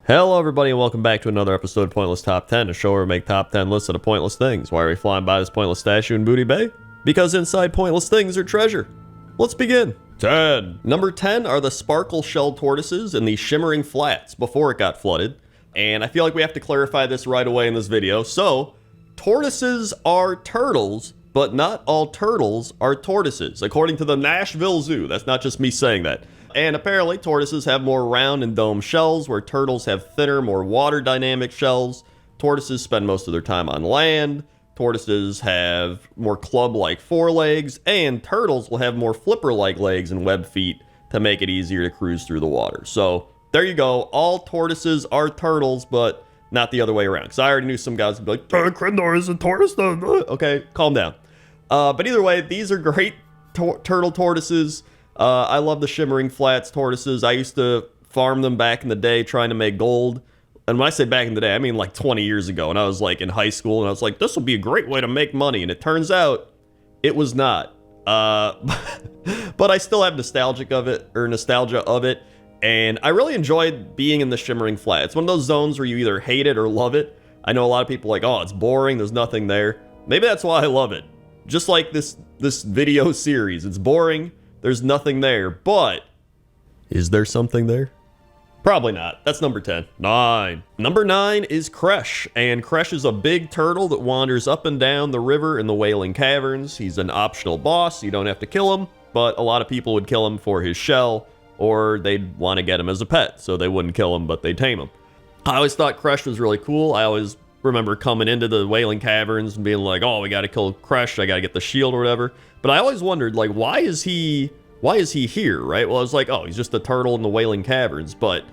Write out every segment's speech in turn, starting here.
Hello everybody and welcome back to another episode of Pointless Top 10, a show where we make top 10 lists of the pointless things. Why are we flying by this pointless statue in Booty Bay? Because inside pointless things are treasure. Let's begin. 10. Number 10 are the sparkle shell tortoises in the Shimmering Flats before it got flooded. And I feel like we have to clarify this right away in this video. So, tortoises are turtles, but not all turtles are tortoises, according to the Nashville Zoo. That's not just me saying that. And apparently, tortoises have more round and dome shells, where turtles have thinner, more water dynamic shells. Tortoises spend most of their time on land. Tortoises have more club-like forelegs, and turtles will have more flipper-like legs and web feet to make it easier to cruise through the water. So, there you go. All tortoises are turtles, but not the other way around. Because I already knew some guys would be like, crendor is a tortoise. Okay, calm down. But either way, these are great turtle tortoises. I love the Shimmering Flats tortoises. I used to farm them back in the day trying to make gold. And when I say back in the day, I mean like 20 years ago. And I was like in high school and I was like, this will be a great way to make money. And it turns out it was not. But I still have nostalgia of it. And I really enjoyed being in the Shimmering Flat. It's one of those zones where you either hate it or love it. I know a lot of people are like, oh, it's boring. There's nothing there. Maybe that's why I love it. Just like this video series. It's boring. There's nothing there, but is there something there? Probably not. That's number 10. 9. Number 9 is Kresh, and Kresh is a big turtle that wanders up and down the river in the Wailing Caverns. He's an optional boss. You don't have to kill him, but a lot of people would kill him for his shell, or they'd want to get him as a pet, so they wouldn't kill him, but they'd tame him. I always thought Kresh was really cool. I always remember coming into the Wailing Caverns and being like, oh, we got to kill Kresh. I got to get the shield or whatever. But I always wondered, like, why is he here, right? Well, I was like, oh, he's just a turtle in the Wailing Caverns, but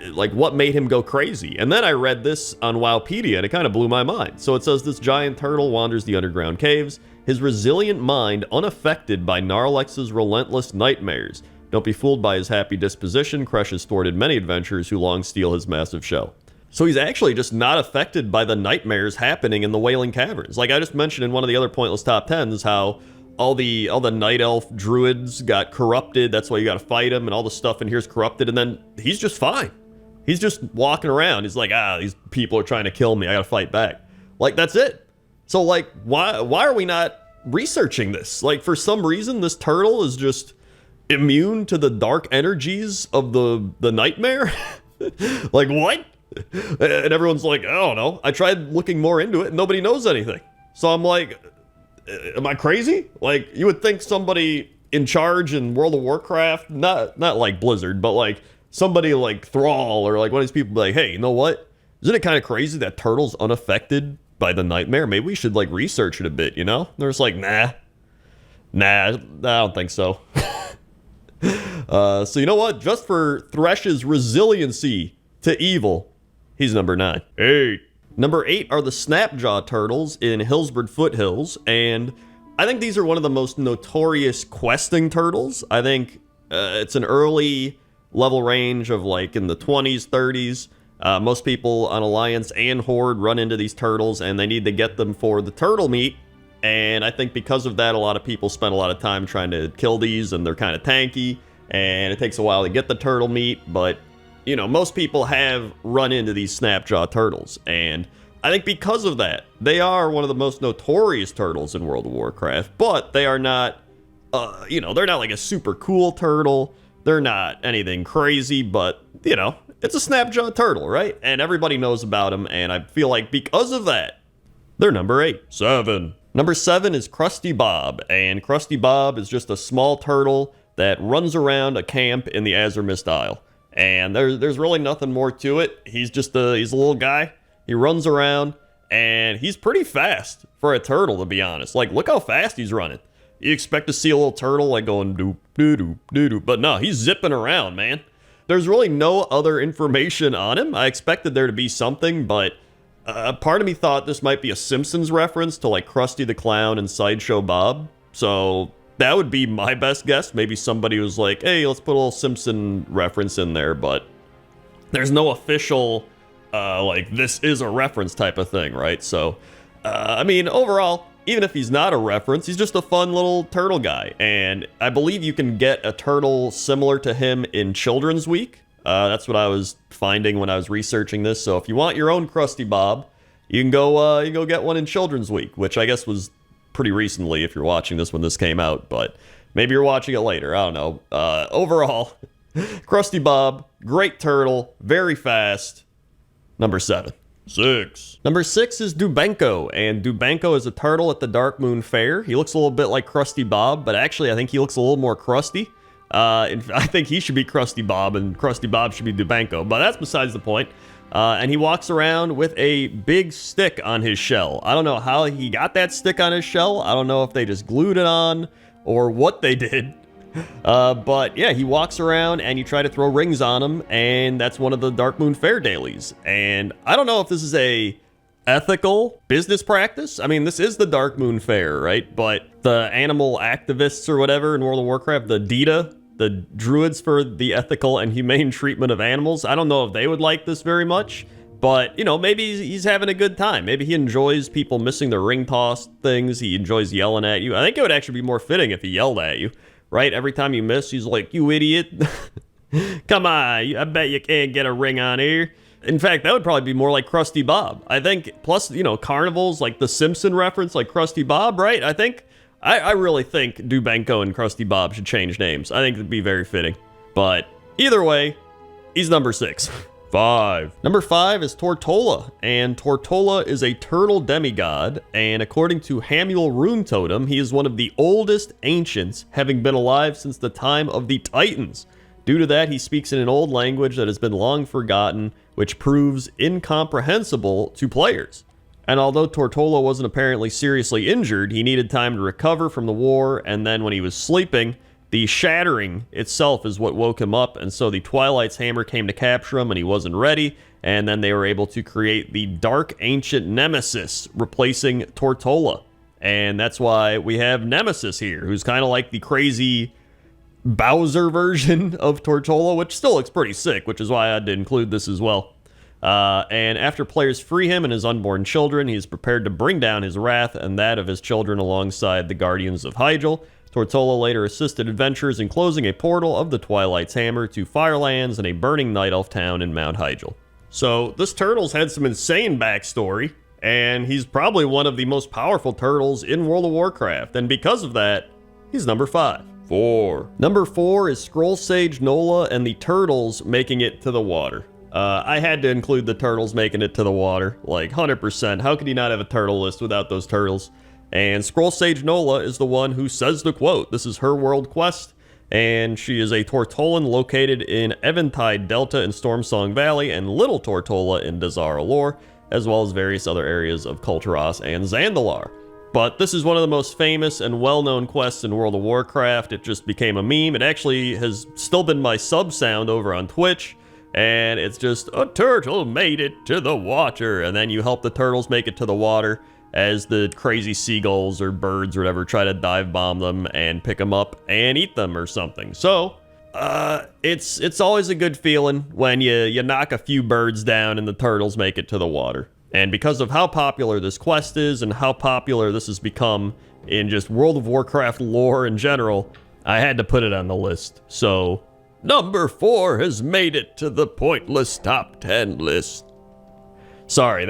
like, what made him go crazy? And then I read this on Wowpedia, and it kind of blew my mind. So it says, this giant turtle wanders the underground caves, his resilient mind unaffected by Gnarlex's relentless nightmares. Don't be fooled by his happy disposition. Kresh has thwarted many adventurers who long steal his massive shell. So he's actually just not affected by the nightmares happening in the Wailing Caverns. Like I just mentioned in one of the other pointless top 10s, how all the night elf druids got corrupted. That's why you got to fight him, and all the stuff in here's corrupted. And then he's just fine. He's just walking around. He's like, these people are trying to kill me. I got to fight back. Like, that's it. So like, why are we not researching this? Like, for some reason, this turtle is just immune to the dark energies of the nightmare. Like, what? And everyone's like, I don't know. I tried looking more into it and nobody knows anything. So I'm like, am I crazy? Like, you would think somebody in charge in World of Warcraft, not like Blizzard, but like somebody like Thrall or like one of these people be like, hey, you know what? Isn't it kind of crazy that turtle's unaffected by the nightmare? Maybe we should like research it a bit, you know? They're just like, nah, I don't think so. So you know what? Just for Thresh's resiliency to evil, he's number 9. 8. Number 8 are the Snapjaw turtles in Hillsborough Foothills, and I think these are one of the most notorious questing turtles. I think it's an early level range of like in the 20s, 30s. Most people on Alliance and Horde run into these turtles, and they need to get them for the turtle meat. And I think because of that, a lot of people spend a lot of time trying to kill these, and they're kind of tanky, and it takes a while to get the turtle meat, but you know, most people have run into these Snapjaw turtles, and I think because of that, they are one of the most notorious turtles in World of Warcraft, but they are not, they're not like a super cool turtle. They're not anything crazy, but, you know, it's a Snapjaw turtle, right? And everybody knows about them, and I feel like because of that, they're number 8. 7. Number 7 is Krusty Bob, and Krusty Bob is just a small turtle that runs around a camp in the Azuremist Isle. And there's really nothing more to it. He's a little guy. He runs around, and he's pretty fast for a turtle, to be honest. Like, look how fast he's running. You expect to see a little turtle, like, going doop, doo, doop, doo, doop. But no, he's zipping around, man. There's really no other information on him. I expected there to be something, but part of me thought this might be a Simpsons reference to, like, Krusty the Clown and Sideshow Bob. So that would be my best guess. Maybe somebody was like, hey, let's put a little Simpson reference in there, but there's no official, like, this is a reference type of thing, right? So, I mean, overall, even if he's not a reference, he's just a fun little turtle guy. And I believe you can get a turtle similar to him in Children's Week. That's what I was finding when I was researching this. So if you want your own Krusty Bob, you can go get one in Children's Week, which I guess was pretty recently if you're watching this when this came out, but maybe you're watching it later. I don't know. Overall, Krusty Bob, great turtle, very fast. Number 7. 6. Number 6 is Dubenko, and Dubenko is a turtle at the Dark Moon Fair. He looks a little bit like Krusty Bob, but actually I think he looks a little more crusty. I think he should be Krusty Bob, and Krusty Bob should be Dubenko, but that's besides the point. And he walks around with a big stick on his shell. I don't know how he got that stick on his shell. I don't know if they just glued it on or what they did. But yeah, he walks around and you try to throw rings on him, and that's one of the Dark Moon Fair dailies. And I don't know if this is a ethical business practice. I mean, this is the Dark Moon Fair, right? But the animal activists or whatever in World of Warcraft, the DETA, the Druids for the Ethical and Humane Treatment of Animals, I don't know if they would like this very much. But, you know, maybe he's having a good time. Maybe he enjoys people missing the ring toss things. He enjoys yelling at you. I think it would actually be more fitting if he yelled at you. Right? Every time you miss, he's like, you idiot. Come on, I bet you can't get a ring on here. In fact, that would probably be more like Krusty Bob. I think, plus, you know, carnivals, like the Simpson reference, like Krusty Bob, right? I really think Dubenko and Krusty Bob should change names. I think it'd be very fitting. But either way, he's number 6. 5. Number 5 is Tortola, and Tortola is a turtle demigod, and according to Hamul Rune Totem, he is one of the oldest ancients, having been alive since the time of the Titans. Due to that, he speaks in an old language that has been long forgotten, which proves incomprehensible to players. And although Tortola wasn't apparently seriously injured, he needed time to recover from the war, and then when he was sleeping, the shattering itself is what woke him up, and so the Twilight's hammer came to capture him, and he wasn't ready, and then they were able to create the Dark Ancient Nemesis, replacing Tortola. And that's why we have Nemesis here, who's kind of like the crazy Bowser version of Tortola, which still looks pretty sick, which is why I had to include this as well. And after players free him and his unborn children, he is prepared to bring down his wrath and that of his children alongside the Guardians of Hyjal. Tortola later assisted adventurers in closing a portal of the Twilight's Hammer to Firelands and a burning Night Elf town in Mount Hyjal. So this turtle's had some insane backstory, and he's probably one of the most powerful turtles in World of Warcraft, and because of that, he's number 5. 4. Number 4 is Scroll Sage Nola and the turtles making it to the water. I had to include the turtles making it to the water, like 100%. How could you not have a turtle list without those turtles? And Scroll Sage Nola is the one who says the quote. This is her world quest, and she is a Tortolan located in Eventide Delta in Stormsong Valley and Little Tortola in Dazara Lore, as well as various other areas of Kulturas and Zandalar. But this is one of the most famous and well-known quests in World of Warcraft. It just became a meme. It actually has still been my sub sound over on Twitch, and it's just, a turtle made it to the water, and then you help the turtles make it to the water as the crazy seagulls or birds or whatever try to dive bomb them and pick them up and eat them or something. So, it's always a good feeling when you knock a few birds down and the turtles make it to the water. And because of how popular this quest is and how popular this has become in just World of Warcraft lore in general, I had to put it on the list. So, number 4 has made it to the pointless top 10 list. Sorry,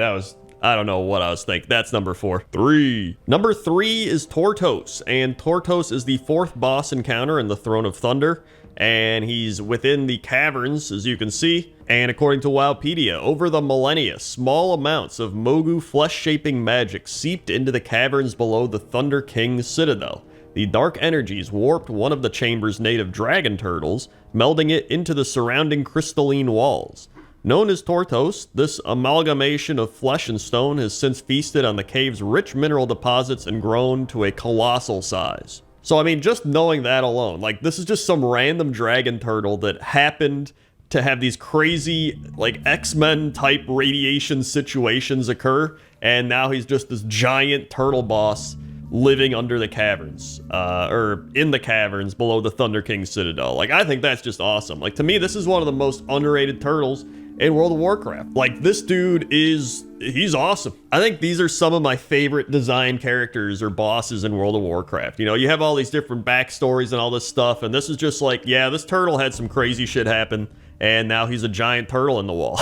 I don't know what I was thinking. That's number 4. 3. Number 3 is Tortos, and Tortos is the 4th boss encounter in the Throne of Thunder, and he's within the caverns, as you can see. And according to Wowpedia, over the millennia, small amounts of Mogu flesh-shaping magic seeped into the caverns below the Thunder King's citadel. The dark energies warped one of the chamber's native dragon turtles, melding it into the surrounding crystalline walls. Known as Tortos, this amalgamation of flesh and stone has since feasted on the cave's rich mineral deposits and grown to a colossal size. So I mean, just knowing that alone, like this is just some random dragon turtle that happened to have these crazy, like X-Men type radiation situations occur, and now he's just this giant turtle boss living under the caverns, or in the caverns below the Thunder King's citadel. Like, I think that's just awesome. Like, to me, this is one of the most underrated turtles in World of Warcraft. Like, this dude he's awesome. I think these are some of my favorite design characters or bosses in World of Warcraft. You know, you have all these different backstories and all this stuff, and this is just like, yeah, this turtle had some crazy shit happen, and now he's a giant turtle in the wall.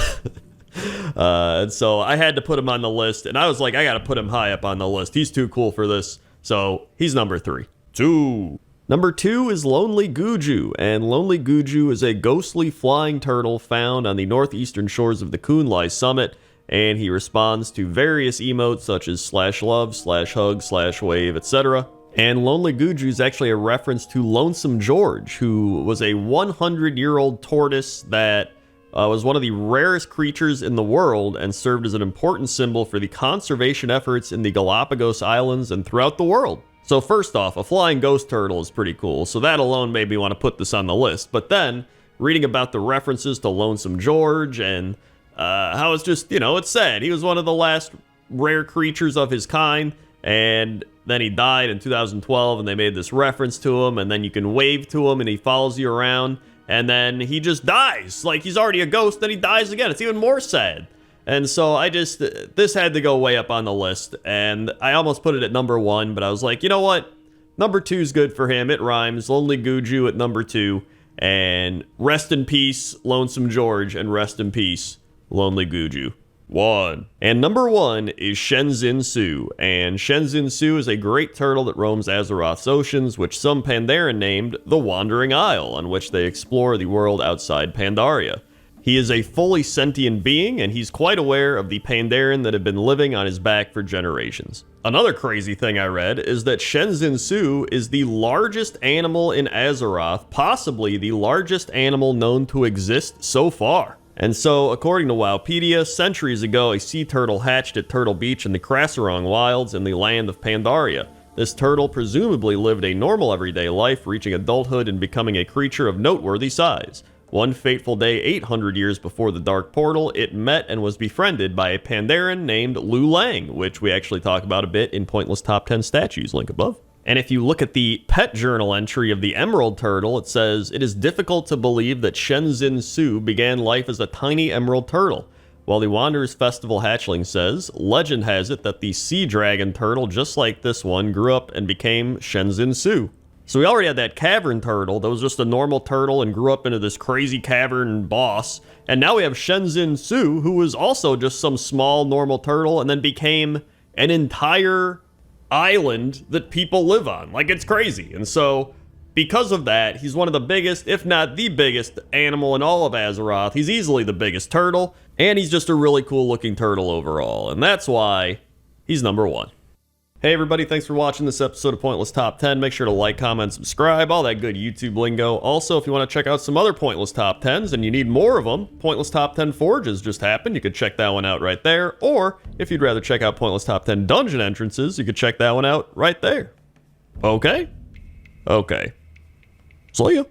And so I had to put him on the list, and I was like, I gotta put him high up on the list. He's too cool for this. So he's number 3. 2. Number 2 is Lonely Guju, and Lonely Guju is a ghostly flying turtle found on the northeastern shores of the Kunlai Summit, and he responds to various emotes such as /love, /hug, /wave, etc. And Lonely Guju is actually a reference to Lonesome George, who was a 100-year-old tortoise that was one of the rarest creatures in the world and served as an important symbol for the conservation efforts in the Galapagos Islands and throughout the world. So first off, a flying ghost turtle is pretty cool, so that alone made me want to put this on the list. But then, reading about the references to Lonesome George and how it's just, it's sad. He was one of the last rare creatures of his kind, and then he died in 2012, and they made this reference to him, and then you can wave to him, and he follows you around, and then he just dies. Like, he's already a ghost, then he dies again. It's even more sad. And so this had to go way up on the list, and I almost put it at number 1, but I was like, you know what? Number 2 is good for him. It rhymes. Lonely Guju at number 2, and rest in peace, Lonesome George, and rest in peace, Lonely Guju. 1. And number 1 is Shenzin Su, and Shenzin Su is a great turtle that roams Azeroth's oceans, which some Pandaren named the Wandering Isle, on which they explore the world outside Pandaria. He is a fully sentient being, and he's quite aware of the Pandaren that have been living on his back for generations. Another crazy thing I read is that Shenzin Su is the largest animal in Azeroth, possibly the largest animal known to exist so far. And so, according to Wowpedia, centuries ago, a sea turtle hatched at Turtle Beach in the Krasarong Wilds in the land of Pandaria. This turtle presumably lived a normal everyday life, reaching adulthood and becoming a creature of noteworthy size. One fateful day 800 years before the Dark Portal, it met and was befriended by a Pandaren named Lu Lang, which we actually talk about a bit in Pointless Top 10 Statues, link above. And if you look at the pet journal entry of the Emerald Turtle, it says, "It is difficult to believe that Shenzin Su began life as a tiny emerald turtle." While the Wanderer's Festival hatchling says, legend has it that the Sea Dragon Turtle, just like this one, grew up and became Shenzin Su. So we already had that Cavern Turtle that was just a normal turtle and grew up into this crazy cavern boss. And now we have Shenzin Su, who was also just some small normal turtle and then became an entire island that people live on. Like, it's crazy. And so, because of that, he's one of the biggest, if not the biggest, animal in all of Azeroth. He's easily the biggest turtle, and he's just a really cool looking turtle overall. And that's why he's number 1. Hey everybody, thanks for watching this episode of Pointless Top 10. Make sure to like, comment, subscribe, all that good YouTube lingo. Also, if you want to check out some other Pointless Top 10s and you need more of them, Pointless Top 10 Forges just happened. You could check that one out right there. Or, if you'd rather check out Pointless Top 10 Dungeon Entrances, you could check that one out right there. Okay? Okay. See ya.